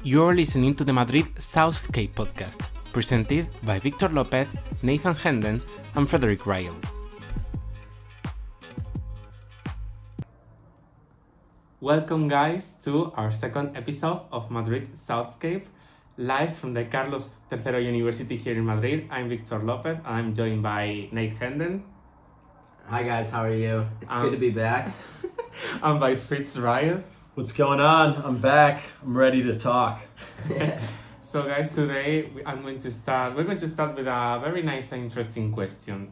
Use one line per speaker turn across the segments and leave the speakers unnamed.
You're listening to the Madrid Southscape podcast, presented by Victor Lopez, Nathan Henden, and Frederick Ryle. Welcome, guys, to our second episode of Madrid Southscape, live from the Carlos III University here in Madrid. I'm Victor Lopez, and I'm joined by Nate Henden.
Hi guys, how are you? It's good to be back.
And by Fritz Ryle.
What's going on? I'm back. I'm ready to talk.
So guys, today we're going to start with a very nice and interesting question.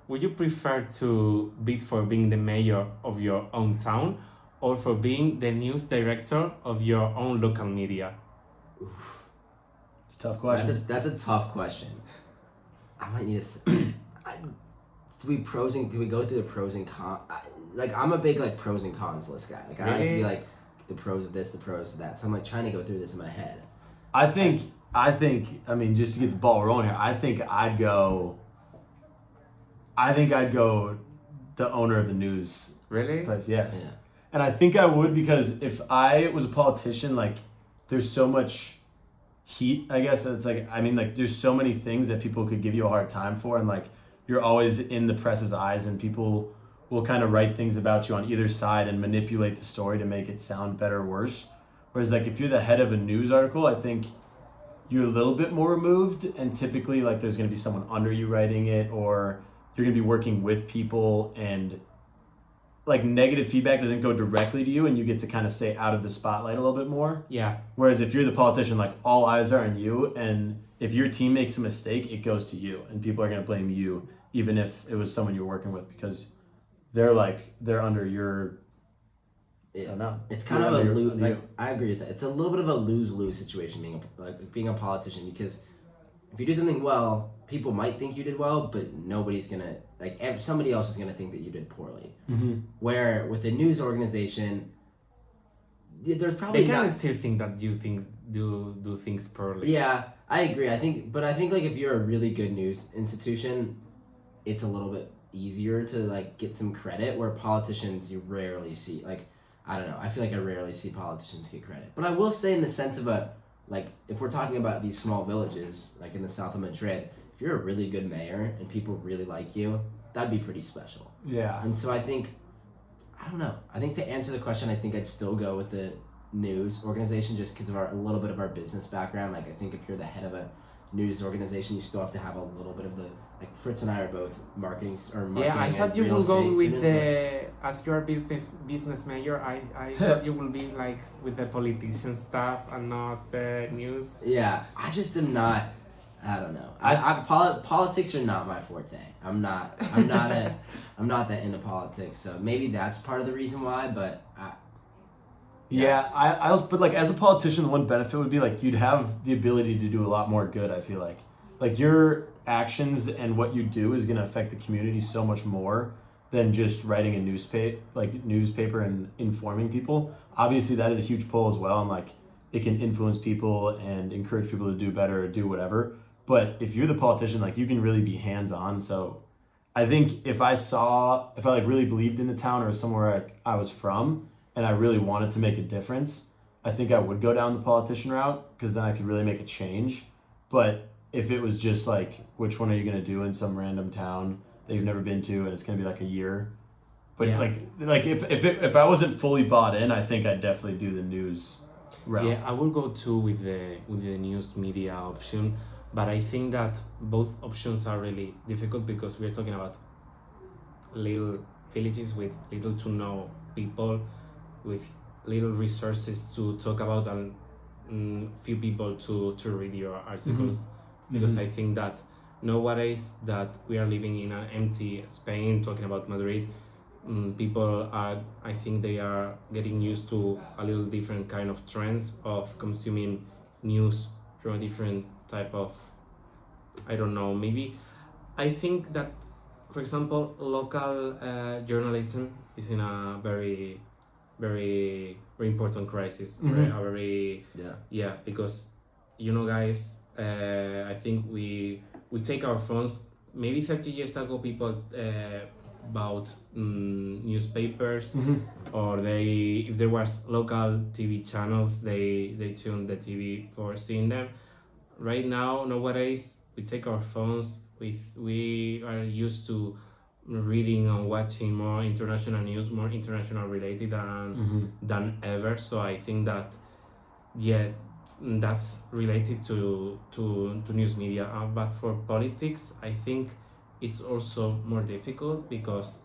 Would you prefer to bid for being the mayor of your own town or for being the news director of your own local media?
Oof.
It's a tough question.
That's a tough question. I might need to. Do we go through the pros and cons? I'm a big pros and cons list guy. I like to be like the pros of this, the pros of that. So I'm trying to go through this in my head.
I think. I mean, just to get the ball rolling here, I think I'd go the owner of the news.
Really?
Place, yes.
Yeah.
And I think I would, because if I was a politician, there's so much heat, I guess. It's there's so many things that people could give you a hard time for, and you're always in the press's eyes, and people will kind of write things about you on either side and manipulate the story to make it sound better or worse. Whereas if you're the head of a news article, I think you're a little bit more removed, and typically there's going to be someone under you writing it, or you're going to be working with people, and negative feedback doesn't go directly to you, and you get to kind of stay out of the spotlight a little bit more.
Yeah.
Whereas if you're the politician, all eyes are on you, and if your team makes a mistake, it goes to you, and people are going to blame you, even if it was someone you're working with, because they're under your. I don't know.
It's kind of a lose. I agree with that. It's a little bit of a lose-lose situation being a politician, because if you do something well, people might think you did well, but nobody's gonna somebody else is gonna think that you did poorly.
Mm-hmm.
Where with a news organization, there's probably
they can still think that you do things poorly.
Yeah, I agree. I think if you're a really good news institution, it's a little bit easier to get some credit, where politicians you rarely see. I don't know. I feel I rarely see politicians get credit. But I will say, in the sense of if we're talking about these small villages, in the south of Madrid, if you're a really good mayor and people really like you, that'd be pretty special.
Yeah.
And so I think to answer the question, I think I'd still go with the news organization, just because of a little bit of our business background. I think if you're the head of a news organization, you still have to have a little bit of the Fritz and I are both marketing.
Yeah, I thought you would go with as your business mayor. I thought you will be with the politician stuff and not the news.
Yeah, I just am not. I don't know. Politics are not my forte. I'm not that into politics. So maybe that's part of the reason why. But
I was, but as a politician, the one benefit would be you'd have the ability to do a lot more good. I feel like your actions and what you do is going to affect the community so much more than just writing a newspaper and informing people. Obviously, that is a huge pull as well, and it can influence people and encourage people to do better or do whatever. But if you're the politician, you can really be hands-on. So I think if I really believed in the town or somewhere I was from, and I really wanted to make a difference, I think I would go down the politician route, because then I could really make a change. But if it was just which one are you going to do in some random town that you've never been to, and it's going to be a year, but
yeah.
If I wasn't fully bought in, I think I'd definitely do the news route.
Yeah, I will go too with the news media option, but I think that both options are really difficult, because we're talking about little villages with little to no people, with little resources to talk about, and few people to read your articles.
Mm-hmm.
Because I think that nowadays that we are living in an empty Spain, talking about Madrid, people I think they are getting used to a little different kind of trends of consuming news from a different type of, I don't know, maybe. I think that, for example, local journalism is in a very, very, very important crisis.
Mm-hmm.
Because guys, I think we take our phones. Maybe 30 years ago, people bought newspapers,
Mm-hmm.
or if there was local TV channels, they tuned the TV for seeing them. Right now, nowadays, we take our phones. We are used to reading and watching more international news, more international related than ever. So I think that, yeah, that's related to news media. But for politics, I think it's also more difficult because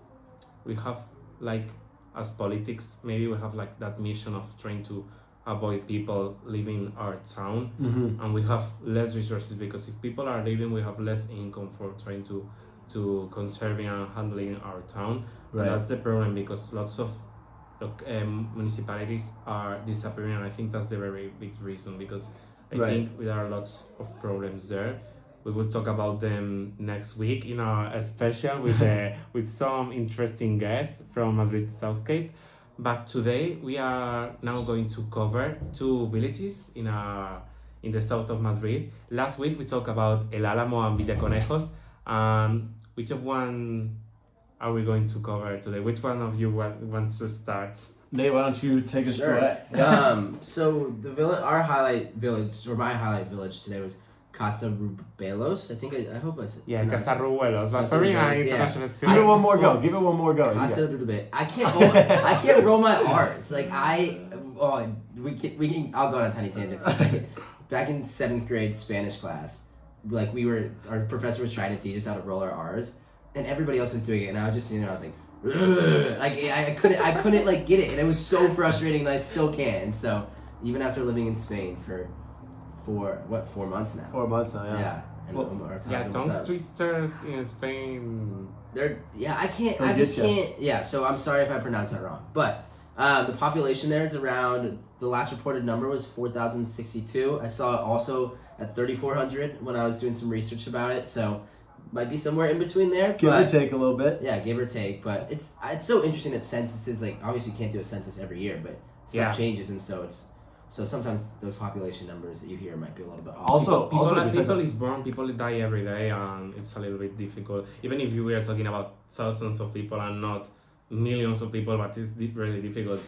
we have, like, as politics, maybe we have like that mission of trying to avoid people leaving our town, and we have less resources because if people are leaving, we have less income for trying to conserving and handling our town.
Right.
And that's the problem because lots of municipalities are disappearing, and I think that's the very big reason because I
Right.
think there are lots of problems there. We will talk about them next week in a special with with some interesting guests from Madrid Southscape. But today we are now going to cover two villages in the south of Madrid. Last week we talked about El Álamo and Villaconejos. Which of one are we going to cover today? Which one of you wants to start?
Nate, why don't you take us
Sure.
away?
So the our highlight village, or my highlight village today was Casarrubuelos. I hope I said.
Yeah,
pronounced it.
Casarrubuelos. But for me,
Casarrubuelos,
international
Give
student.
it one more go. Give it one more go. You got it.
Casarrubuelos. I can't roll my R's. Like we can. I'll go on a tiny tangent for a second. Back in 7th grade Spanish class, like our professor was trying to teach us how to roll our R's, and everybody else was doing it, and I was just sitting there. I was like, "Ugh." Like I couldn't like get it, and it was so frustrating, and I still can't. And so even after living in Spain for 4 months now.
4 months now, yeah.
Yeah. And
Well,
our time's
Yeah,
almost
tongue
up.
twisters in Spain.
I can't.
They'll
I just
get ya.
can't. Yeah, so I'm sorry if I pronounced that wrong. But the population there is around. The last reported number was 4,062. I saw it also at 3,400 when I was doing some research about it. So might be somewhere in between there.
Give or
but,
take a little bit.
Yeah, give or take. But it's so interesting that censuses, like, obviously you can't do a census every year, but stuff
Yeah.
changes, and so sometimes those population numbers that you hear might be a little bit off.
Also,
People is born, people die every day, and it's a little bit difficult. Even if we are talking about thousands of people and not millions of people, but it's really difficult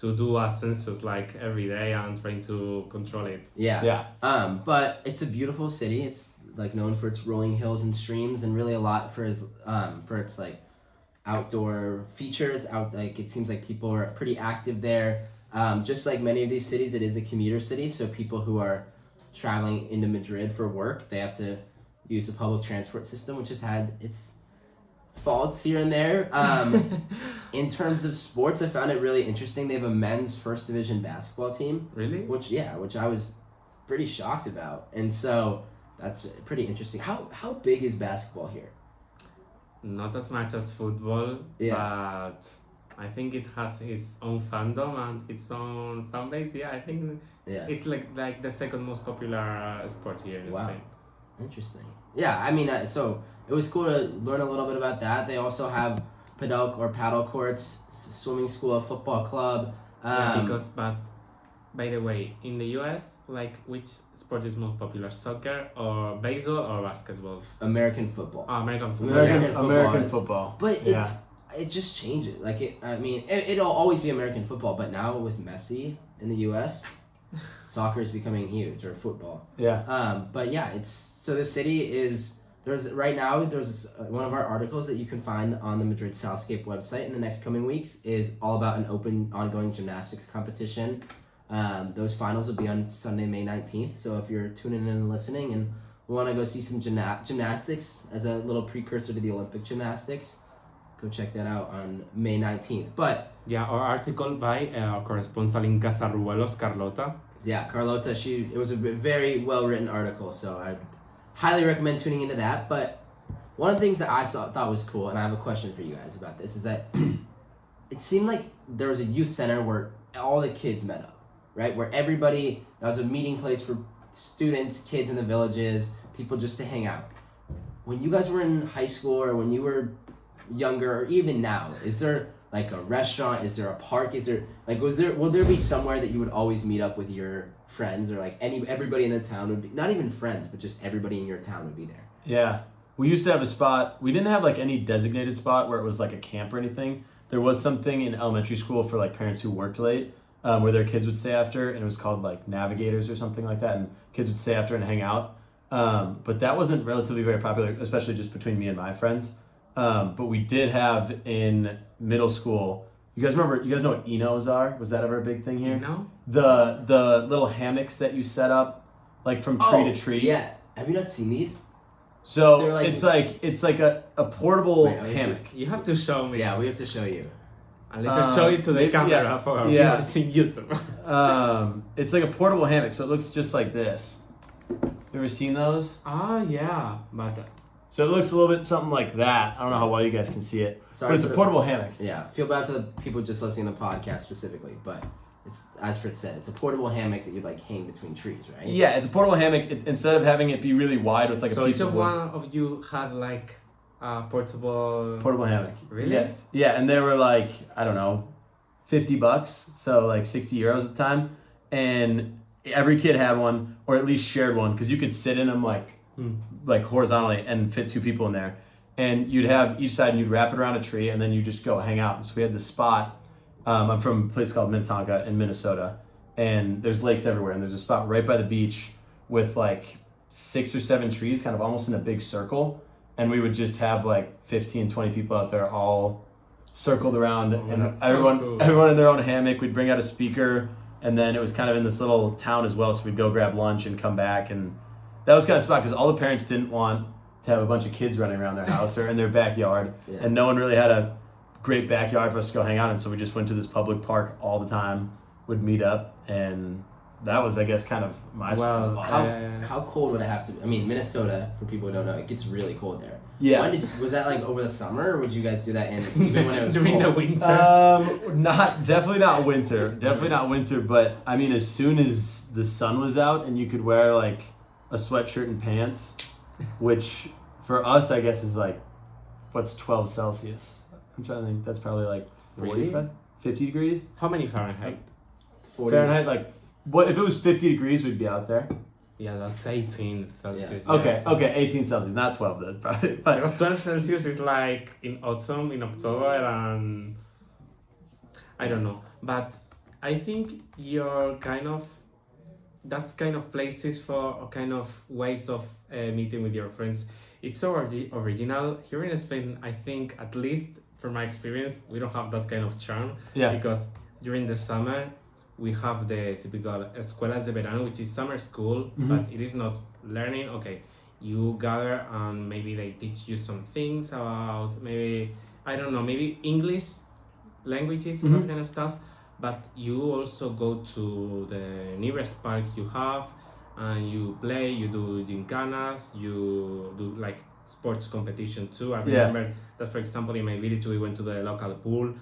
to do a census like every day and trying to control it.
Yeah.
Yeah.
But it's a beautiful city. It's like known for its rolling hills and streams, and really a lot for its like outdoor features. It seems like people are pretty active there. Just like many of these cities, it is a commuter city. So people who are traveling into Madrid for work, they have to use the public transport system, which has had its faults here and there. In terms of sports, I found it really interesting. They have a men's first division basketball team.
Really?
Which I was pretty shocked about, and so that's pretty interesting. How big is basketball here?
Not as much as football, but I think it has its own fandom and its own fan base. Yeah, I think it's like the second most popular sport here in Spain.
Interesting. Yeah, I mean, so it was cool to learn a little bit about that. They also have paddle courts, swimming school, a football club.
But by the way, in the US, like, which sport is most popular, soccer or baseball or basketball?
American football.
American football.
American football.
But it just changes. Like it'll always be American football, but now with Messi in the US, soccer is becoming huge, or football.
Yeah.
But yeah, the city is. There's one of our articles that you can find on the Madrid Southscape website in the next coming weeks is all about an ongoing gymnastics competition. Those finals will be on Sunday, May 19th. So if you're tuning in and listening and want to go see some gymnastics as a little precursor to the Olympic gymnastics, go check that out on May 19th. But
yeah, our article by our correspondent in Casarrubuelos, Carlota.
Yeah, Carlota. It was a very well written article, so I'd highly recommend tuning into that. But one of the things that I thought was cool, and I have a question for you guys about this, is that it seemed like there was a youth center where all the kids met up, right? Where that was a meeting place for students, kids in the villages, people just to hang out. When you guys were in high school, or when you were younger, or even now, is there like a restaurant? Is there a park? Is there like will there be somewhere that you would always meet up with your friends, or like everybody in the town would be, not even friends, but just everybody in your town would be there?
Yeah. we used to have a spot. We didn't have like any designated spot where it was like a camp or anything. There was something in elementary school for like parents who worked late, where their kids would stay after, and it was called like Navigators or something like that, and kids would stay after and hang out. But that wasn't relatively very popular, especially just between me and my friends. But we did have in middle school. You guys know what Enos are? Was that ever a big thing here?
No.
The little hammocks that you set up, like from tree to tree.
Yeah. Have you not seen these?
So
They're like-
it's like a portable
Wait, I
hammock.
You have to show me.
Yeah, we have to show you.
And later show it to the camera for our
yeah.
viewers in YouTube.
It's like a portable hammock, so it looks just like this. You ever seen those?
Yeah, but
So it looks a little bit something like that. I don't know how well you guys can see it,
Sorry
but it's
for
a
the-
portable hammock.
Yeah, feel bad for the people just listening to the podcast specifically, but it's, as Fritz said, it's a portable hammock that you'd like hang between trees, right?
Yeah, it's a portable hammock. Instead of having it be really wide with like
so
a
each
piece
of
of wood.
one of you had like a portable.
Portable hammock.
Really?
Yes. Yeah, and they were like, I don't know, $50, so like 60 euros at the time, and every kid had one or at least shared one because you could sit in them like horizontally and fit two people in there, and you'd have each side and you'd wrap it around a tree and then you just go hang out. And so we had this spot. I'm from a place called Minnetonka in Minnesota, and there's lakes everywhere, and there's a spot right by the beach with like 6 or 7 trees kind of almost in a big circle, and we would just have like 15, 20 people out there all circled around, and
that's so
everyone
cool.
everyone in their own hammock. We'd bring out a speaker, and then it was kind of in this little town as well, so we'd go grab lunch and come back, and that was kind of spot because all the parents didn't want to have a bunch of kids running around their house or in their backyard,
Yeah.
and no one really had a great backyard for us to go hang out in, so we just went to this public park all the time, would meet up, and that was, I guess, kind of my spot.
Well,
How cold would it have to be? I mean, Minnesota, for people who don't know, it gets really cold there.
Yeah.
Was that like over the summer, or would you guys do that even when it was
during the
cold?
winter.
Definitely not winter, but I mean, as soon as the sun was out and you could wear like a sweatshirt and pants, which for us, I guess, is like, what's 12 Celsius? I'm trying to think, that's probably like 45,
Really?
50 degrees?
How many Fahrenheit?
40.
Fahrenheit, like, what if it was 50 degrees, we'd be out there.
Yeah, that's 18 Celsius.
Yeah.
Okay,
yeah, so-
okay, 18 Celsius, not 12 then, probably. But
Because 12 Celsius is like in autumn, in October, and I don't know. But I think that's kind of places for kind of ways of meeting with your friends. It's so original. Here in Spain, I think, at least from my experience, we don't have that kind of charm.
yeah,
Because during the summer, we have the typical escuelas de verano, which is summer school, but it is not learning. Okay, you gather and maybe they teach you some things about maybe, I don't know, maybe English languages, that kind of stuff. But you also go to the nearest park you have and you play, you do gymkhanas, you do like sports competition too. I
Yeah.
remember that, for example, in my village, we went to the local pool.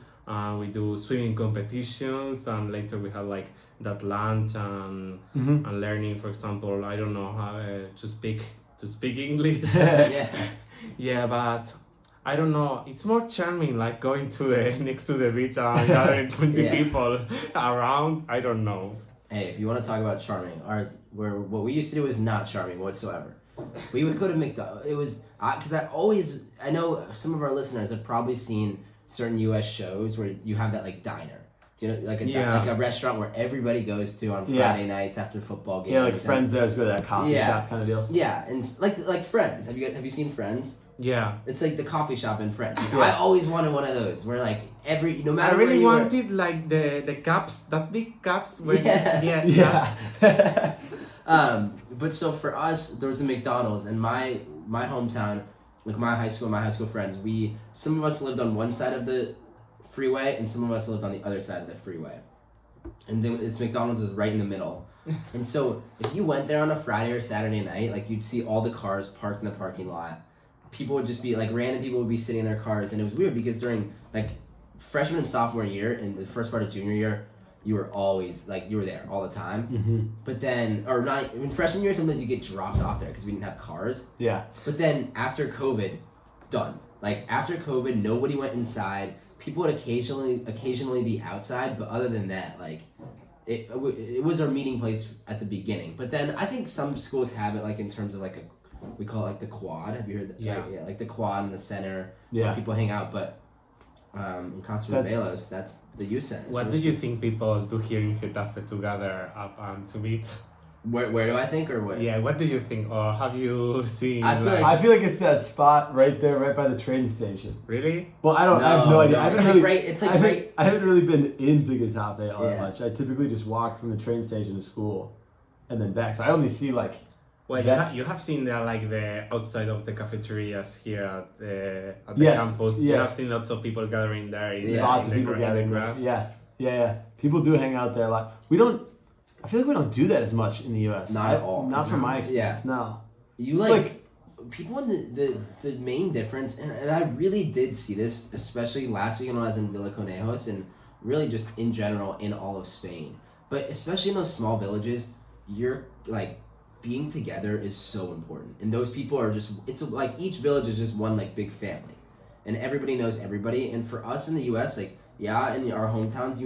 We do swimming competitions, and later we have like that lunch and learning, for example, I don't know how to speak English.
Yeah.
Yeah, but I don't know. It's more charming, like going to the next to the beach and gathering 20
Yeah.
people around. I don't know.
Hey, if you want to talk about charming, what we used to do was not charming whatsoever. We would go to McDonald's. It was because I know some of our listeners have probably seen certain U.S. shows where you have that like diner. Do you know, like like a restaurant where everybody goes to on Friday nights after football games.
yeah, like
and-
friends there, let's go to that coffee
Yeah.
shop kind of deal.
Yeah, and like Friends. Have you seen Friends?
Yeah.
It's like the coffee shop in Friends. Like,
Yeah.
I always wanted one of those where like no
I
matter where
really
you were.
wanted like the cups, that big cups. Where
Yeah.
Yeah.
But so for us, there was a McDonald's in my hometown, like my high school friends. Some of us lived on one side of the freeway, and some of us lived on the other side of the freeway. And then this McDonald's was right in the middle. And so if you went there on a Friday or Saturday night, like you'd see all the cars parked in the parking lot. People would just be like random people would be sitting in their cars, and it was weird because during like freshman and sophomore year and the first part of junior year, you were always like you were there all the time. But then or not in freshman year, sometimes you get dropped off there because we didn't have cars.
Yeah.
But then after COVID, done. Like after COVID, nobody went inside. People would occasionally be outside, but other than that, like it was our meeting place at the beginning. But then I think some schools have it like in terms of like we call it like the quad. Have you heard that?
Yeah.
Like the quad in the center
Yeah.
where people hang out. But in Casarrubuelos, that's the youth center.
What
So
do you think people do here in Getafe to gather up and to meet?
where do I think or where?
Yeah, what do you think? Or have you seen?
I feel
I feel like it's that spot right there, right by the train station.
Really?
Well, I have no idea.
No,
I haven't
it's
really,
like right. It's like
I haven't,
right.
I haven't really been into Getafe all that
Yeah.
much. I typically just walk from the train station to school and then back. So I only see like
Well,
that-
you have seen like the outside of the cafeterias here at the
Yes,
campus. You
yes.
have seen lots of people gathering there in,
Yeah.
lots
in
of
the,
people
in the
gathering.
grass.
Yeah. People do hang out there a lot. We don't. I feel like we don't do that as much in the U.S.
Not at all.
Not from my
Yeah.
experience. No.
You like people in the main difference, and I really did see this, especially last week when I was in Villa Conejos, and really just in general in all of Spain. But especially in those small villages, you're like being together is so important, and those people are just like each village is just one like big family, and everybody knows everybody. And for us in the U.S., like in our hometowns,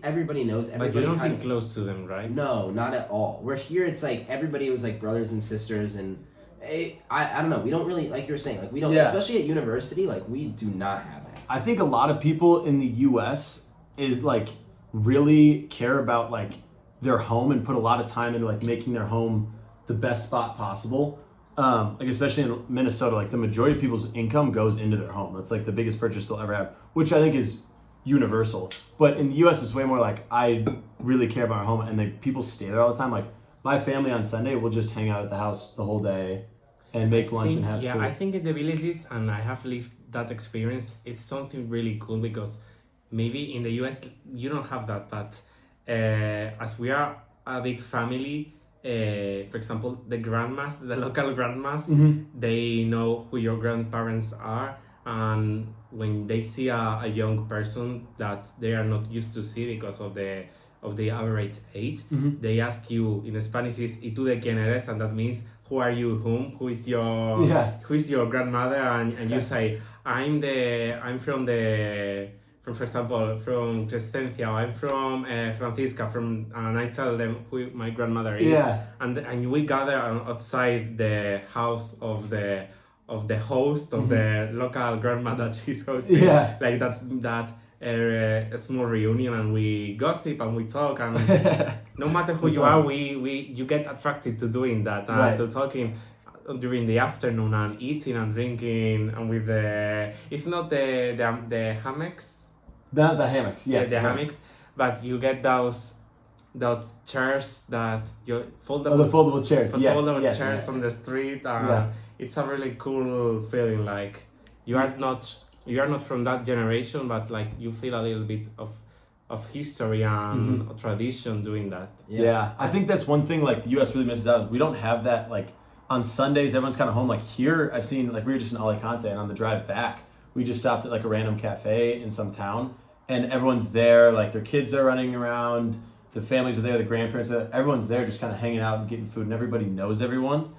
everybody knows
But
everybody.
you don't
kind
feel close to them, right?
No, not at all. We're here, it's like everybody was like brothers and sisters, and I don't know. We don't really, like you were saying, like we don't,
Yeah.
especially at university, like we do not have that.
I think a lot of people in the U.S. is like really care about like their home and put a lot of time into like making their home the best spot possible. Like especially in Minnesota, like the majority of people's income goes into their home. That's like the biggest purchase they'll ever have, which I think is universal. But in the U.S., it's way more like I really care about our home, and people stay there all the time. Like my family on Sunday will just hang out at the house the whole day and make lunch and have
Yeah,
food.
I think in the villages, and I have lived that experience, it's something really cool because maybe in the US you don't have that, but as we are a big family, for example, the grandmas, the local grandmas, they know who your grandparents are, and when they see a young person that they are not used to see because of the average age, they ask you in Spanish is "Y tú de quién eres?" and that means who are you, who is your grandmother, and you say I'm from for example from Crescencia, or I'm from Francisca, and I tell them who my grandmother is, and we gather outside the house of the host of the local grandma that she's hosting, like that a small reunion, and we gossip and we talk, and no matter who you are, you get attracted to doing that, to talking during the afternoon and eating and drinking, and with it's not the hammocks,
the hammocks, yes,
the hammocks, but you get those chairs that you foldable,
the foldable chairs,
foldable chairs on the street. It's a really cool feeling. Like you are not from that generation, but like you feel a little bit of history and tradition doing that.
Yeah, I think that's one thing like the U.S. really misses out. We don't have that. Like on Sundays, everyone's kind of home. Like here, I've seen like we were just in Alicante, and on the drive back, we just stopped at like a random cafe in some town, and everyone's there. Like their kids are running around, the families are there, the grandparents are there. Everyone's there just kind of hanging out and getting food, and everybody knows everyone.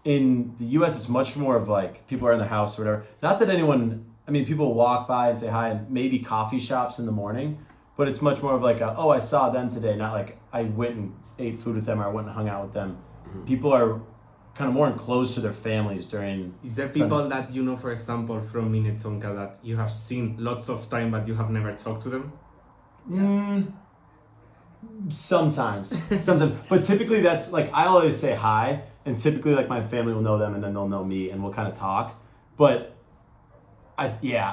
In the U.S., it's much more of like people are in their house or whatever. Not that anyone, I mean, people walk by and say hi, and maybe coffee shops in the morning, but it's much more of like, oh, I saw them today, not like I went and ate food with them or I went and hung out with them. People are kind of more enclosed to their families during.
Is there people
Sundays.
that you know, for example, from Minnetonka that you have seen lots of time but you have never talked to them?
Sometimes, but typically that's like I always say hi, and typically like my family will know them, and then they'll know me, and we'll kind of talk. But I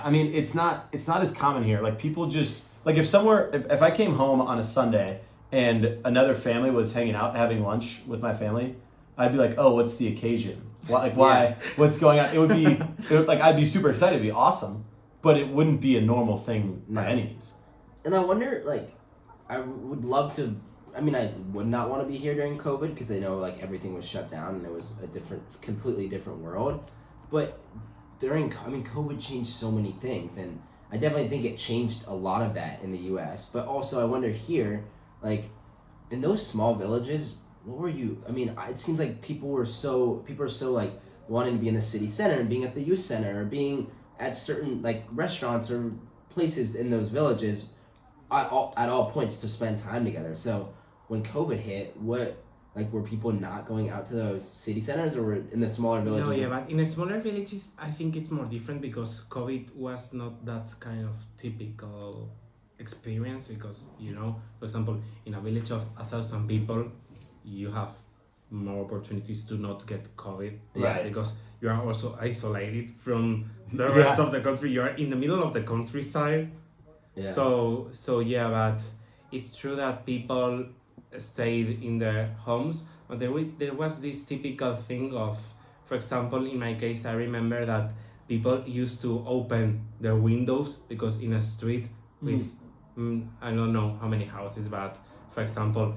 mean, it's not as common here. Like people just like if I came home on a Sunday and another family was hanging out having lunch with my family, I'd be like, oh, what's the occasion? Why? What's going on? It would be like I'd be super excited. It'd be awesome, but it wouldn't be a normal thing by any means.
And I wonder, like, I would love to. I mean, I would not want to be here during COVID because I know like everything was shut down and it was a completely different world. But COVID changed so many things, and I definitely think it changed a lot of that in the U.S. But also, I wonder here, like, in those small villages, what were you? I mean, it seems like people are so like wanting to be in the city center and being at the youth center or being at certain like restaurants or places in those villages at all points to spend time together. So when COVID hit, what Like, were people not going out to those city centers, or were in the smaller villages?
No, yeah, but in smaller villages, I think it's more different because COVID was not that kind of typical experience because, for example, in a village of 1,000 people, you have more opportunities to not get COVID.
Right.
Because you are also isolated from the rest of the country. You are in the middle of the countryside.
Yeah.
So yeah, but it's true that people stayed in their homes, but there was this typical thing of, for example, in my case, I remember that people used to open their windows because in a street with I don't know how many houses, but for example,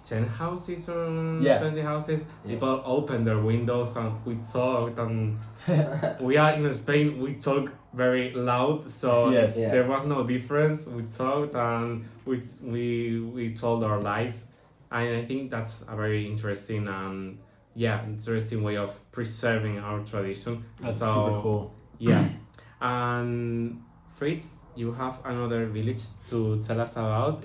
10 houses or 20 houses, people open their windows and we talked, and we are in Spain, we talk very loud, so there was no difference. We talked and we told our lives, and I think that's a very interesting interesting way of preserving our tradition.
That's super cool.
Yeah. And Fritz, you have another village to tell us about.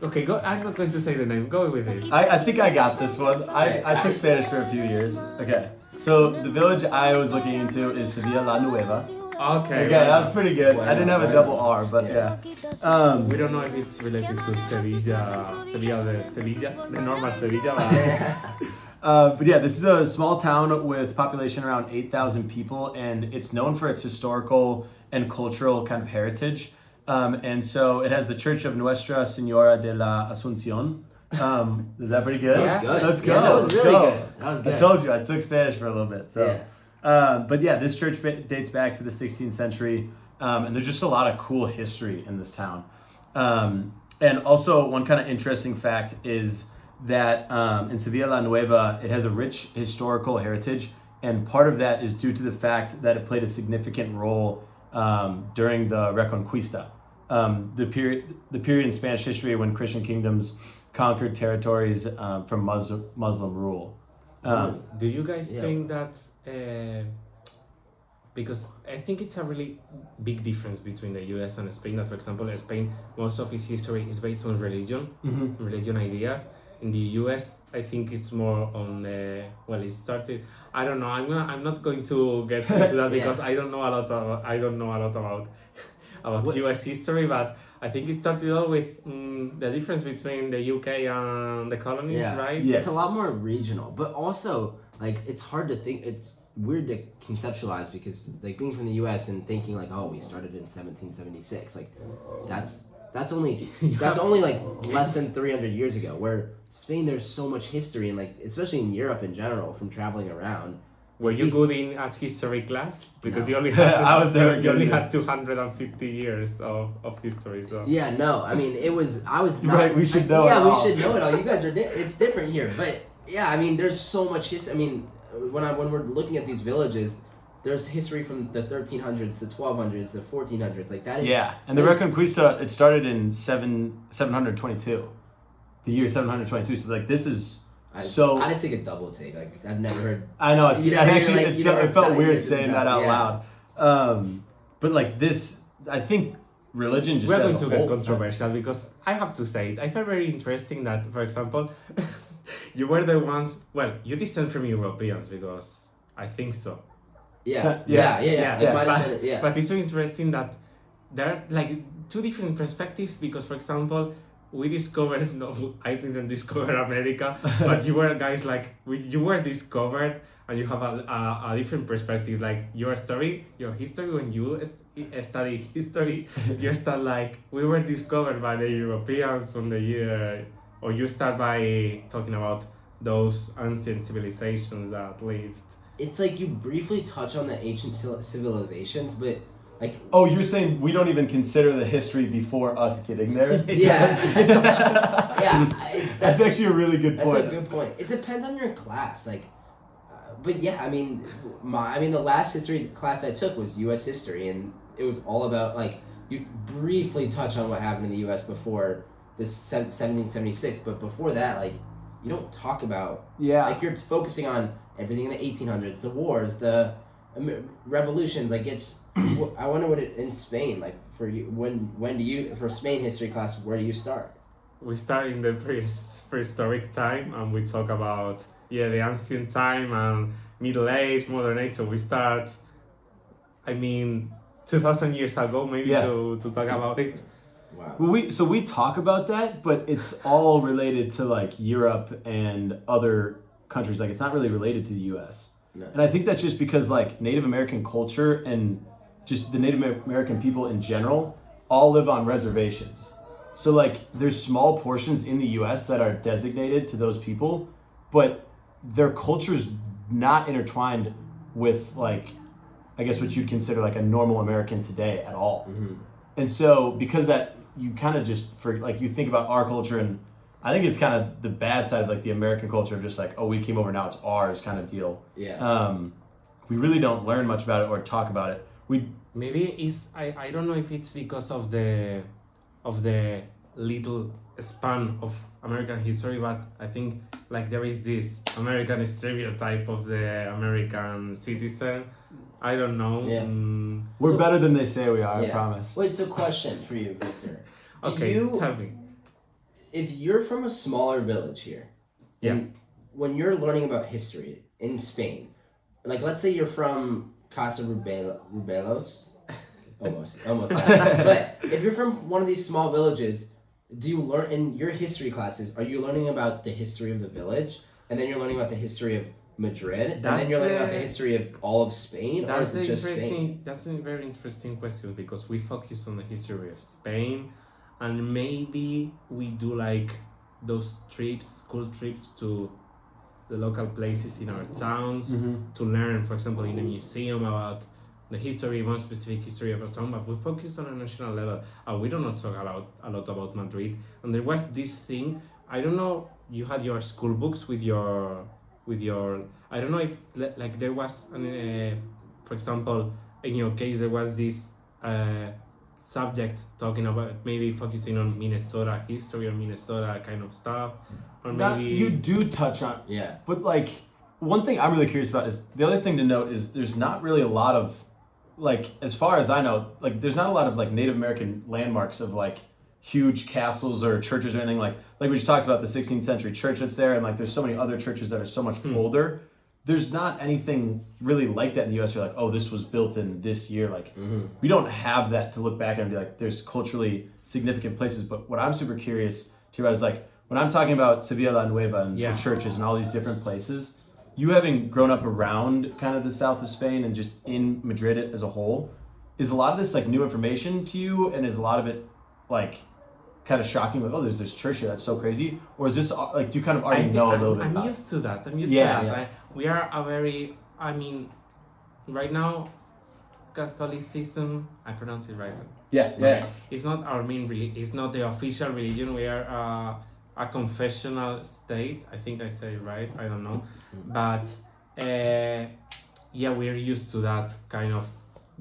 Okay, go. I'm not going to say the name. Go with it.
I think I got this one. I took Spanish for a few years. Okay. So the village I was looking into is Sevilla La Nueva.
Okay,
that was pretty good. I didn't have a double R, but yeah.
We don't know if it's related to Sevilla, the normal Sevilla.
But yeah, this is a small town with population around 8,000 people, and it's known for its historical and cultural kind of heritage. And so it has the Church of Nuestra Senora de la Asunción. Is that pretty good?
That was good.
Let's go.
Yeah, that was
Let's
really
go.
good. That was good.
I told you, I took Spanish for a little bit. So, but yeah, this church dates back to the 16th century, and there's just a lot of cool history in this town. And also, one kind of interesting fact is that in Sevilla La Nueva, it has a rich historical heritage, and part of that is due to the fact that it played a significant role during the Reconquista, the period in Spanish history when Christian kingdoms conquered territories from Muslim rule.
Do you guys think that? Because I think it's a really big difference between the U.S. and Spain. That, for example, in Spain, most of its history is based on religion, religion ideas. In the U.S., I think it's more on it started. I don't know. I'm not going to get into that because I don't know a lot about U.S. history, but I think it started all with the difference between the UK and the colonies, right?
Yes. It's a lot more regional, but also like it's hard to think. It's weird to conceptualize because like being from the U.S. and thinking like, oh, we started in 1776, like that's only like less than 300 years ago. Where Spain, there's so much history, and like especially in Europe in general, from traveling around.
Were you good at history class? Because you only had 250 years of history. So
I mean it was I was not
right. We should know.
We should know it all. You guys are it's different here, but yeah, I mean there's so much history. I mean when we're looking at these villages, there's history from the 1300s, the 1200s, the 1400s, like that is
and the Reconquista it started in 722, the year 722. So like this is.
I didn't take a double take. Like I've never heard.
I know it felt weird saying that out loud. But like this, I think religion just.
We're going to get controversial because I have to say it. I find very interesting that, for example, you were the ones. Well, you descend from Europeans because I think so.
Yeah.
But it's so interesting that there are like two different perspectives because, for example. I didn't discover America, but you were guys like, you were discovered and you have a different perspective. Like your history, when you study history, you start like, we were discovered by the Europeans on the year, or you start by talking about those ancient civilizations that lived.
It's like you briefly touch on the ancient civilizations, but like,
oh, you're saying we don't even consider the history before us getting there? That's actually a really good point.
That's a good point. It depends on your class, like, but yeah, I mean, the last history class I took was U.S. history, and it was all about like you briefly touch on what happened in the U.S. before this 1776, but before that, like, you don't talk about like you're focusing on everything in the 1800s, the wars, the revolutions. Like it's I wonder what it in Spain like for you. When do you for Spain history class? Where do you start?
we start in the prehistoric time, and we talk about the ancient time and Middle Age, Modern Age. So we start, I mean, 2,000 years ago, maybe
Yeah.
to talk about it.
Wow.
Well, we talk about that, but it's all related to like Europe and other countries. Like it's not really related to the U.S.
No.
And I think that's just because like Native American culture and just the Native American people in general all live on reservations. So like there's small portions in the U.S. that are designated to those people, but their culture's not intertwined with like, I guess what you'd consider like a normal American today at all.
Mm-hmm.
And so because that you kind of just you think about our culture, and I think it's kind of the bad side of like the American culture of just like, oh, we came over, now it's ours kind of deal.
Yeah.
We really don't learn much about it or talk about it.
Maybe I don't know if it's because of the little span of American history, but I think like there is this American stereotype of the American citizen. I don't know.
Yeah.
We're better than they say we are, I
Yeah.
promise.
Wait, so question for you, Victor. Do
Okay,
you,
tell me.
if you're from a smaller village here, and when you're learning about history in Spain, like let's say you're from Casarrubuelos, almost. But if you're from one of these small villages, do you learn in your history classes? Are you learning about the history of the village, and then you're learning about the history of Madrid, and then you're learning about the history of all of Spain, or is it just Spain?
That's a very interesting question, because we focus on the history of Spain, and maybe we do like those trips, school trips to the local places in our towns to learn, for example, in a museum about the history, one specific history of our town, but we focus on a national level. We do not talk a lot about Madrid. And there was this thing, I don't know, you had your school books with your I don't know if like there was for example, in your case there was this subject talking about maybe focusing on Minnesota history or Minnesota kind of stuff, or maybe
You do touch on,
Yeah.
but like one thing I'm really curious about is the other thing to note is there's not really a lot of like, as far as I know, like there's not a lot of like Native American landmarks of like huge castles or churches or anything like we just talked about the 16th century church that's there, and like there's so many other churches that are so much older. There's not anything really like that in the US. You're like, oh, this was built in this year. Like we don't have that to look back and be like, there's culturally significant places. But what I'm super curious to hear about is like when I'm talking about Sevilla, Nueva, and the churches and all these different places, you having grown up around kind of the south of Spain and just in Madrid as a whole, is a lot of this like new information to you, and is a lot of it like kind of shocking, like, oh, there's this church here, that's so crazy? Or is this like, do you kind of already know a little bit about
I'm
it?
used to that. I'm used to that. We are a very, I mean, right now, Catholicism, I pronounce it right.
Yeah.
It's not our main religion. It's not the official religion. We are a confessional state. I think I said it right. I don't know, but we're used to that kind of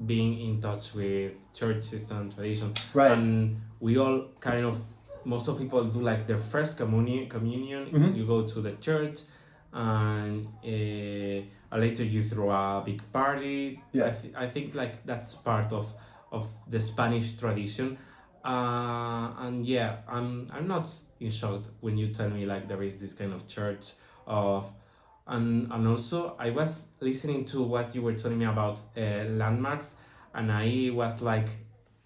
being in touch with churches and tradition.
Right.
And we all kind of, most of people do like their first communion. You go to the church, and later you throw a big party.
Yes.
I think like that's part of the Spanish tradition. And I'm not in shock when you tell me like there is this kind of church of, and also I was listening to what you were telling me about landmarks, and I was like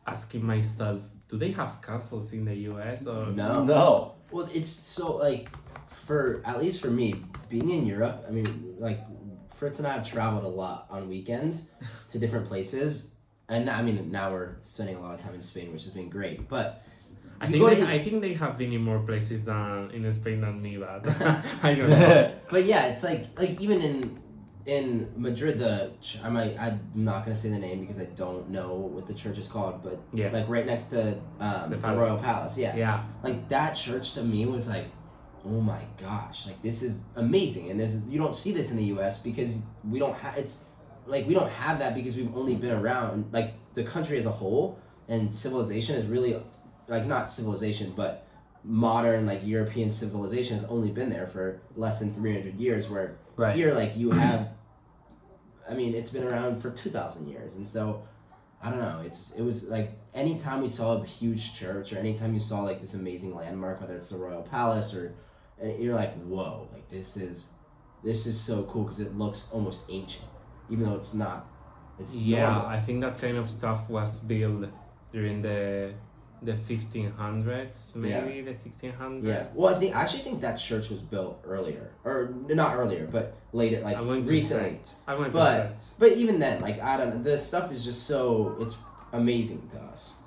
asking myself, do they have castles in the US or
No. Well, it's so like, at least for me, being in Europe, I mean, like Fritz and I have traveled a lot on weekends to different places, and I mean now we're spending a lot of time in Spain, which has been great. But
I think they have been in more places than in Spain than me, but I don't know.
But yeah, it's like even in Madrid, I'm not gonna say the name because I don't know what the church is called, but like right next to the Royal Palace, like that church to me was like, oh my gosh, like this is amazing, and you don't see this in the U.S. because we don't have that because we've only been around, like the country as a whole, and civilization is really like not civilization but modern like European civilization has only been there for less than 300 years, where here like you have, I mean, it's been around for 2,000 years, and so I don't know. It was like anytime we saw a huge church or anytime you saw like this amazing landmark, whether it's the Royal Palace or, and you're like, whoa, like this is so cool because it looks almost ancient, even though it's not. It's normal.
I think that kind of stuff was built during the 1500s, maybe the 1600s.
Yeah. Well, I actually think that church was built earlier, or not earlier, but later, like recently. But even then, like I don't know, the stuff is just it's amazing to us.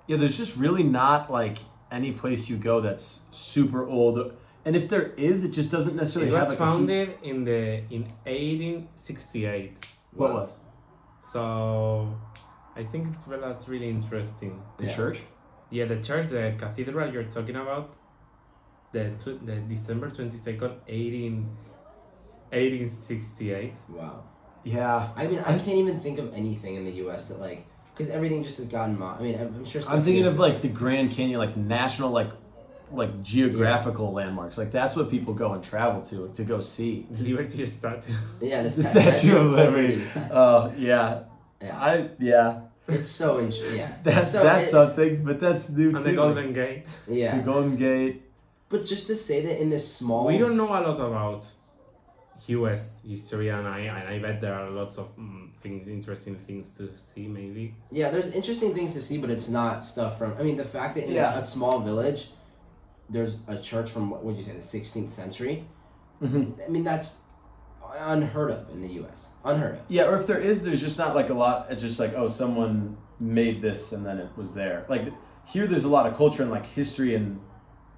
Yeah, there's just really not like any place you go that's super old, and if there is, it just doesn't necessarily have.
It was founded in 1868.
What was?
So, I think that's really interesting.
The church.
Yeah, the church, the cathedral you're talking about, the December 22nd, 1868.
Wow.
Yeah.
I mean, I can't even think of anything in the U.S. that like, because everything just has gotten. I mean, I'm sure.
I'm thinking of like the Grand Canyon, like national, like geographical landmarks. Like that's what people go and travel to go see.
The Liberty Statue.
Yeah, the
Statue of Liberty. Oh yeah.
Yeah. It's so interesting. Yeah.
That's something, but that's new
and
too.
the Golden Gate.
Yeah.
The Golden Gate.
But just to say that in this small.
We don't know a lot about U.S. history, and I bet there are lots of interesting things to see. Maybe.
Yeah, there's interesting things to see, but it's not stuff from. I mean, the fact that in a small village, there's a church from what would you say, the 16th century.
Mm-hmm.
I mean, that's unheard of in the U.S. Unheard of.
Yeah, or if there is, there's just not like a lot. It's just like, oh, someone made this and then it was there. Like here, there's a lot of culture and like history and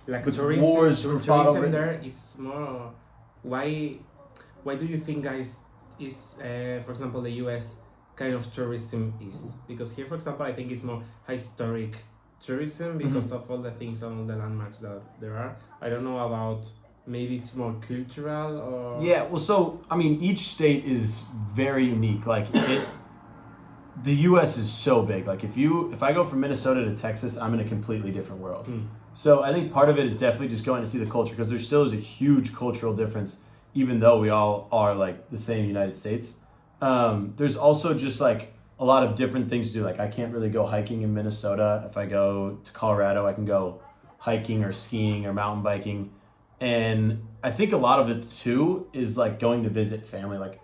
like
the
tourism.
wars were fought over.
There is more. Why do you think, guys, is for example the U.S. kind of tourism is? Because here, for example, I think it's more historic tourism because of all the things, all the landmarks that there are. I don't know about. Maybe it's more cultural or...
Yeah, well, so, I mean, each state is very unique. Like, the U.S. is so big. Like, if I go from Minnesota to Texas, I'm in a completely different world. So I think part of it is definitely just going to see the culture, because there still is a huge cultural difference, even though we all are, like, the same United States. There's also just, like, a lot of different things to do. Like, I can't really go hiking in Minnesota. If I go to Colorado, I can go hiking or skiing or mountain biking. And I think a lot of it too is like going to visit family. Like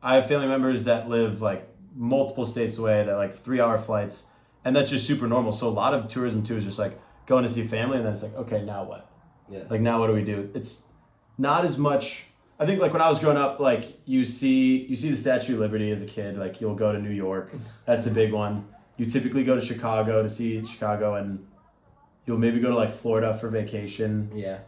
I have family members that live like multiple states away, that like 3-hour flights, and that's just super normal. So a lot of tourism too is just like going to see family, and then it's like, okay, now what?
Yeah.
Like now what do we do? It's not as much. I think like when I was growing up, like you see the Statue of Liberty as a kid. Like you'll go to New York, that's a big one. You typically go to Chicago to see Chicago, and you'll maybe go to like Florida for vacation.
Yeah.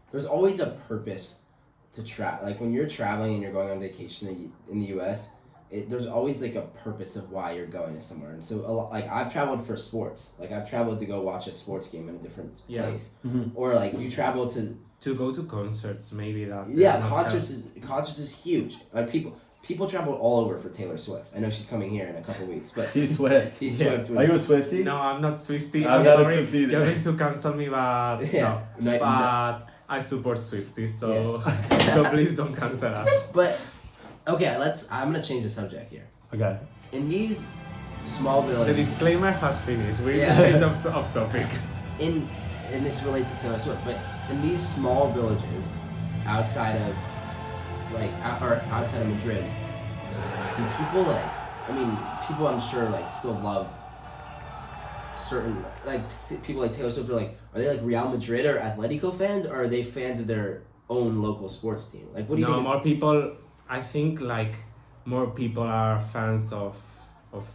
There's always a purpose to travel. Like when you're traveling and you're going on vacation in the U.S., there's always like a purpose of why you're going to somewhere. And so like I've traveled for sports. Like I've traveled to go watch a sports game in a different place. Mm-hmm. Or like you travel to
go to concerts, maybe that.
Yeah, concerts is huge. Like people travel all over for Taylor Swift. I know she's coming here in a couple weeks, but
T Swift.
T Swift.
Are you a Swiftie?
No, I'm not Swiftie.
I'm not a Swiftie either.
You're going to cancel me, but but I support Swifties, so so please don't cancel us.
But okay, I'm gonna change the subject here.
Okay.
In these small villages,
the disclaimer has finished. We're end off topic.
And this relates to Taylor Swift, but in these small villages outside of Madrid, do people people I'm sure like still love certain like people like Taylor Swift are they like Real Madrid or Atletico fans, or are they fans of their own local sports team? Like what do you think?
More people, I think like more people are fans of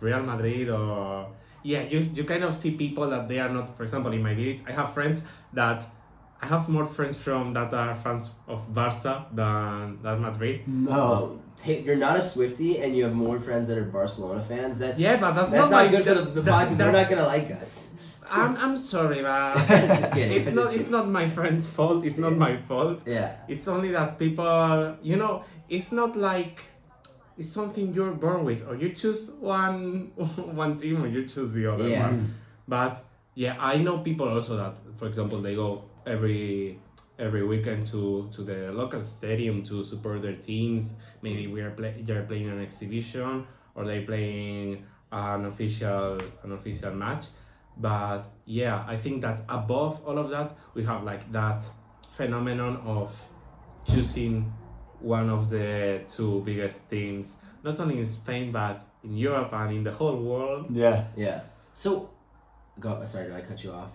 Real Madrid, or you kind of see people that they are not. For example, in my village, I have more friends that are fans of Barca than Madrid.
No. You're not a Swiftie and you have more friends that are Barcelona fans. That's not good for the podcast. They're not gonna like us.
I'm sorry, but
just kidding.
It's not my friend's fault. It's not my fault.
Yeah.
It's only that people, it's not like it's something you're born with, or you choose one team or you choose the other one. But I know people also that, for example, they go every weekend to the local stadium to support their teams. Maybe they're playing an exhibition, or they're playing an official match. But yeah, I think that above all of that, we have like that phenomenon of choosing one of the two biggest teams, not only in Spain but in Europe and in the whole world.
Yeah.
Yeah. So, sorry, did I cut you off?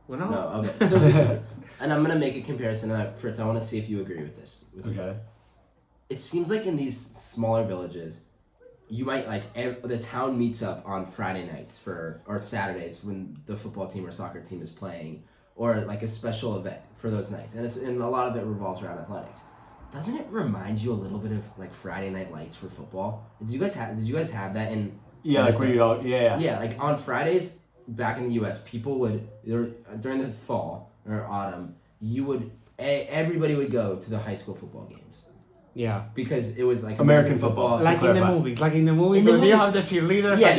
Well,
No. Okay. So this is, and I'm gonna make a comparison. And Fritz, I want to see if you agree with this.
Okay.
It seems like in these smaller villages, you might like the town meets up on Friday nights or Saturdays when the football team or soccer team is playing, or like a special event for those nights, and a lot of it revolves around athletics. Doesn't it remind you a little bit of like Friday Night Lights for football? Did you guys have that in?
Yeah, like where you all, yeah.
Yeah, like on Fridays back in the U.S., people would during the fall or autumn, everybody would go to the high school football games.
Yeah.
Because it was like
American football.
Like in the movies, when you have the cheerleaders.
Yeah,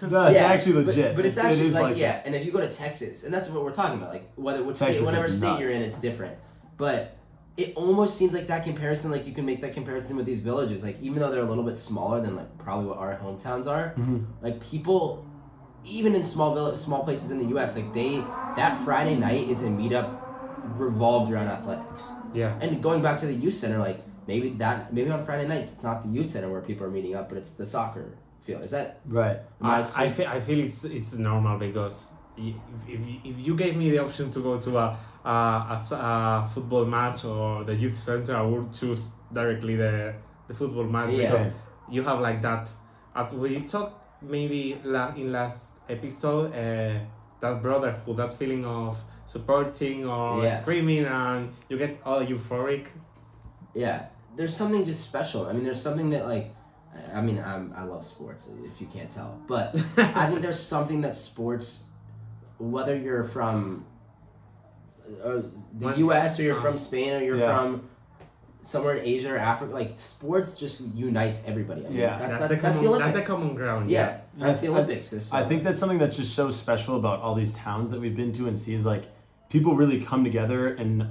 that's actually legit.
But it's actually
like
yeah. And if you go to Texas, and that's what we're talking about, like whatever state you're in, it's different. But it almost seems like that comparison, like you can make that comparison with these villages, like even though they're a little bit smaller than like probably what our hometowns are, like people, even in small places in the U.S., like that Friday night is a meetup revolved around athletics.
Yeah.
And going back to the youth center, like maybe on Friday nights it's not the youth center where people are meeting up, but it's the soccer field. Is that
right?
I feel it's normal because if you gave me the option to go to a football match or the youth center, I would choose directly the football match because you have like that. As we talked maybe in last episode, that brotherhood, that feeling of supporting or screaming, and you get all euphoric.
Yeah, there's something just special. I mean, there's something that like, I mean, I love sports if you can't tell, but I think there's something that sports, whether you're from the U.S. or you're from Spain or you're from somewhere in Asia or Africa, like sports just unites everybody. I mean, that's the Olympics.
That's the common ground.
Yeah, that's the Olympics.
I think that's something that's just so special about all these towns that we've been to and see is like people really come together and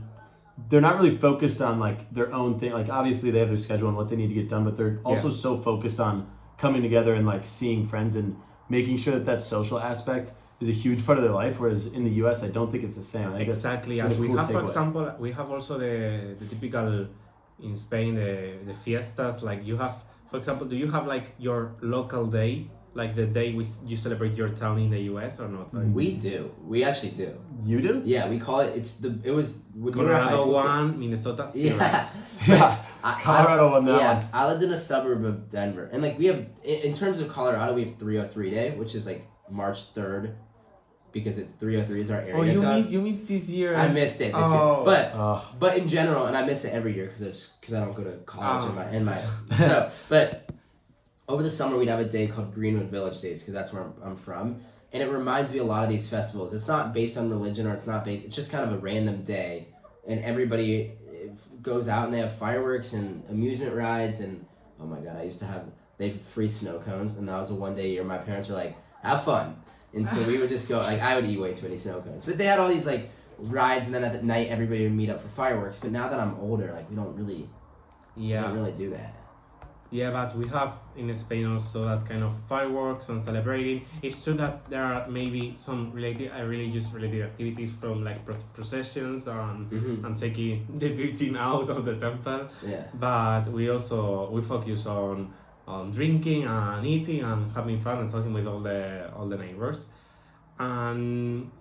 they're not really focused on like their own thing. Like obviously they have their schedule and what they need to get done, but they're also so focused on coming together and like seeing friends and making sure that social aspect is a huge part of their life. Whereas in the US, I don't think it's the same. I think
exactly. As we have, for example, we have also the typical in Spain the fiestas. Like you have, for example, do you have like your local day? Like the day you celebrate your town in the US or not? Like,
we do. We actually do.
You do?
Yeah, we call it.
Colorado 1, Minnesota 0.
Yeah.
Colorado won that one.
I lived in a suburb of Denver, and like we have, in terms of Colorado, we have 303 Day, which is like March 3rd, because it's 303 is our area.
Oh, you missed this year.
I missed it this year, but in general, and I miss it every year because I don't go to college in my so but. Over the summer, we'd have a day called Greenwood Village Days because that's where I'm from. And it reminds me a lot of these festivals. It's not based on religion or it's just kind of a random day. And everybody goes out and they have fireworks and amusement rides. And oh my God, they have free snow cones. And that was a one day a year. My parents were like, have fun. And so we would just go, like I would eat way too many snow cones. But they had all these like rides and then at night everybody would meet up for fireworks. But now that I'm older, like we don't really do that.
Yeah, but we have in Spain also that kind of fireworks and celebrating. It's true that there are maybe some religious-related activities from like processions and taking the Virgin out of the temple.
Yeah.
But we focus on drinking and eating and having fun and talking with all the neighbors. And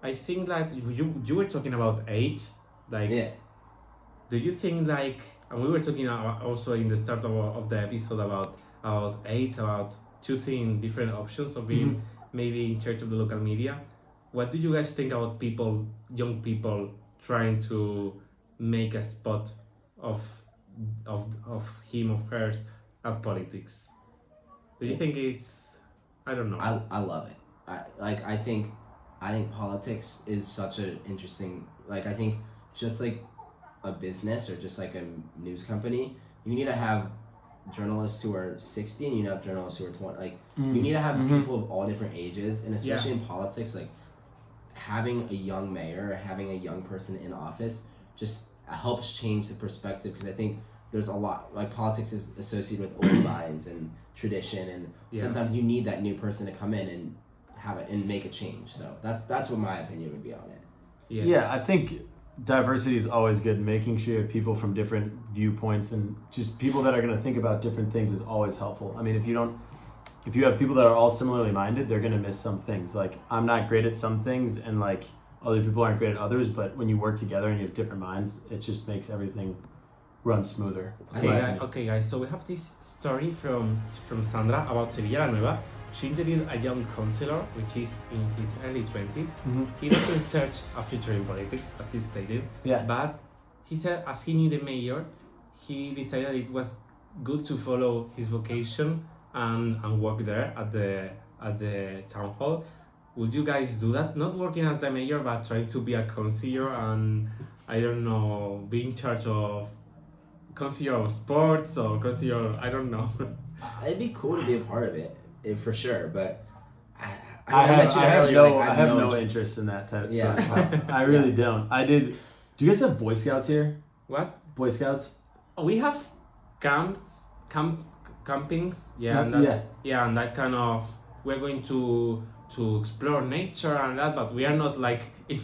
I think that you were talking about age, like.
Yeah.
Do you think like? And we were talking also in the start of the episode about age, about choosing different options of being maybe in charge of the local media. What do you guys think about young people trying to make a spot of him, of hers at politics? Do you think it's, I don't know.
I love it. I think politics is such an interesting, like I think just like a business or just like a news company, you need to have journalists who are 60 and you need to have journalists who are 20. Like you need to have people of all different ages, and especially in politics, like having a young mayor or having a young person in office just helps change the perspective, because I think there's a lot, like politics is associated with old lines and tradition, and sometimes you need that new person to come in and have it and make a change. So that's what my opinion would be on it.
Yeah, I think diversity is always good. Making sure you have people from different viewpoints and just people that are going to think about different things is always helpful. I mean, if you have people that are all similarly minded, they're going to miss some things. Like, I'm not great at some things, and like other people aren't great at others, but when you work together and you have different minds, it just makes everything run smoother.
Okay, guys. So we have this story from Sandra about Sevilla, Nueva. She interviewed a young counselor, which is in his early 20s. He doesn't search a future in politics, as he stated. But he said, as he knew the mayor, he decided it was good to follow his vocation and work there at the town hall. Would you guys do that? Not working as the mayor, but trying to be a counselor and, I don't know, be in charge of counselor of sports or counselor, I don't know.
It'd be cool to be a part of it, for sure, but
I have no interest in that type of stuff. I really don't. Do you guys have Boy Scouts here?
What?
Boy Scouts?
We have campings, and that kind of, we're going to explore nature and that, but we are not like in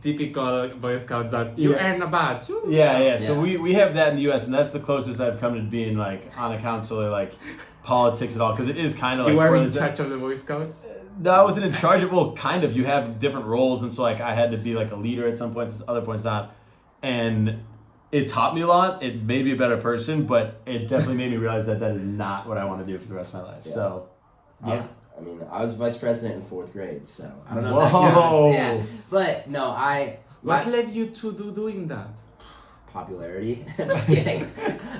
typical Boy Scouts that you earn a badge.
Yeah. So we have that in the U.S., and that's the closest I've come to being like on a council or like politics at all, because it is kind of like...
You were in charge of the Boy Scouts?
No, I wasn't in charge of... Well, kind of. You have different roles, and so like I had to be like a leader at some points, other points not. And it taught me a lot. It made me a better person, but it definitely made me realize that is not what I want to do for the rest of my life. Yeah. So,
I was vice president in 4th grade, so I don't know if that counts. Yeah. But no,
What led you to doing that?
Popularity. I'm just kidding.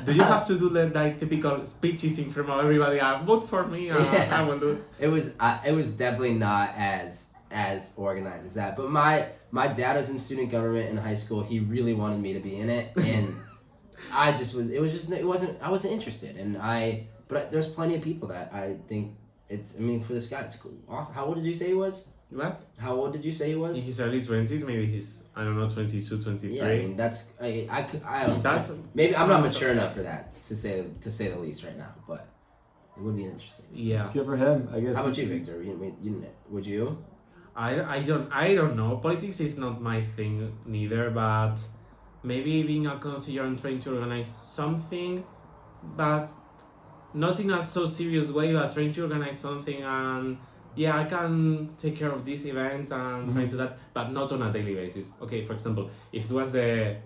Do you have to do the like typical speeches in front of everybody? Vote for me. I will do it.
It was definitely not as organized as that. But my dad was in student government in high school. He really wanted me to be in it, and I wasn't interested. But there's plenty of people that I think for this guy it's cool. Awesome. How old did you say he was?
What?
How old did you say he was?
In his early 20s, maybe he's, I don't know, 22, 23.
Yeah, I mean, maybe I'm not mature enough for that, to say the least right now, but it would be interesting.
Yeah.
It's good for him, I guess.
How about you, Victor? Would you?
I don't know. Politics is not my thing neither, but maybe being a counselor and trying to organize something, but not in a so serious way, but trying to organize something and I can take care of this event and try to do that, but not on a daily basis. Okay, for example, if it was the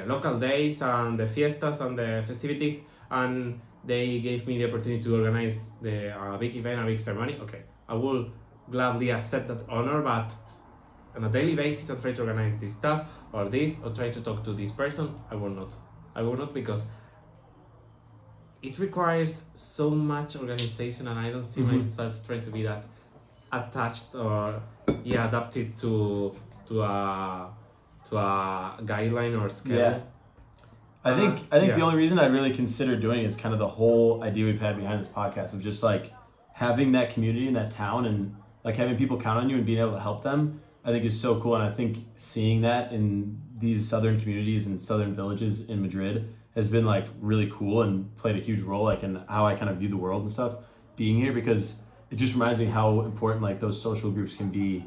local days and the fiestas and the festivities, and they gave me the opportunity to organize a big event, a big ceremony, okay, I will gladly accept that honor, but on a daily basis and try to organize this stuff or try to talk to this person, I will not because it requires so much organization, and I don't see myself trying to be that attached or adapted to a guideline or scale.
Yeah. I think the only reason I really consider doing it is kind of the whole idea we've had behind this podcast of just like having that community in that town and like having people count on you and being able to help them. I think is so cool, and I think seeing that in these southern communities and southern villages in Madrid has been like really cool and played a huge role like in how I kind of view the world and stuff being here, because it just reminds me how important like those social groups can be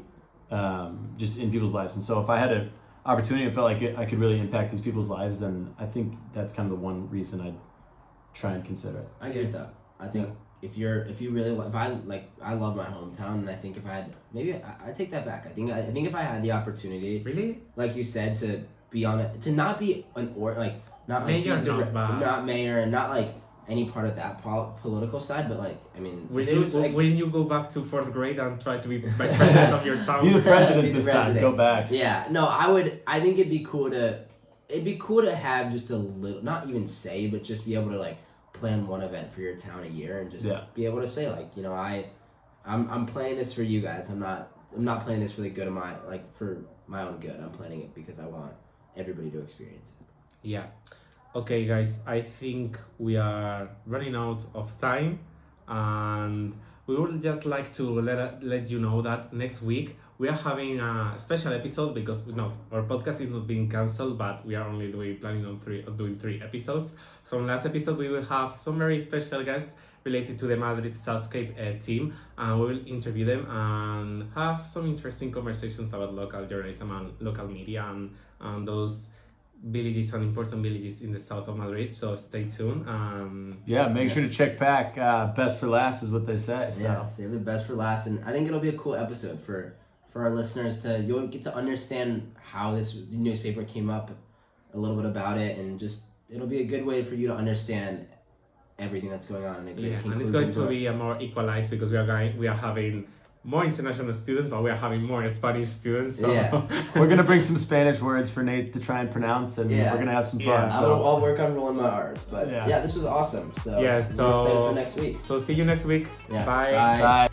just in people's lives. And so if I had an opportunity and felt like I could really impact these people's lives, then I think that's kind of the one reason I'd try and consider it.
I get that. I think if I love my hometown, and I think if I had, maybe I take that back. I think if I had the opportunity,
really,
like you said, to be on it, to not be not
mayor,
not mayor, and not like any part of that political side, but like
when you go back to 4th grade and try to be vice president of your town,
be the president this time. Go back.
Yeah, no, I think it'd be cool to have just a little, not even say, but just be able to like plan one event for your town a year and just be able to say like, I'm playing this for you guys. I'm not playing this for the good of for my own good. I'm planning it because I want everybody to experience it.
Yeah. Okay, guys, I think we are running out of time, and we would just like to let you know that next week we are having a special episode because our podcast is not being cancelled, but we are only planning on doing 3 episodes. So in last episode we will have some very special guests related to the Madrid Soundscape team, and we will interview them and have some interesting conversations about local journalism and local media and those villages and important villages in the south of Madrid. So stay tuned.
Yeah, make sure to check back. Best for last is what they say. So.
Yeah, save the best for last, and I think it'll be a cool episode for our listeners you'll get to understand how this newspaper came up, a little bit about it, and just it'll be a good way for you to understand everything that's going on.
And it's going to be a more equalized because we are having more international students, but we are having more Spanish students. So.
Yeah.
We're going to bring some Spanish words for Nate to try and pronounce, and we're going to have some fun.
Yeah.
So.
I'll work on rolling my R's, but yeah, this was awesome. So,
yeah,
I'm excited for next week.
So see you next week.
Yeah.
Bye.
Bye.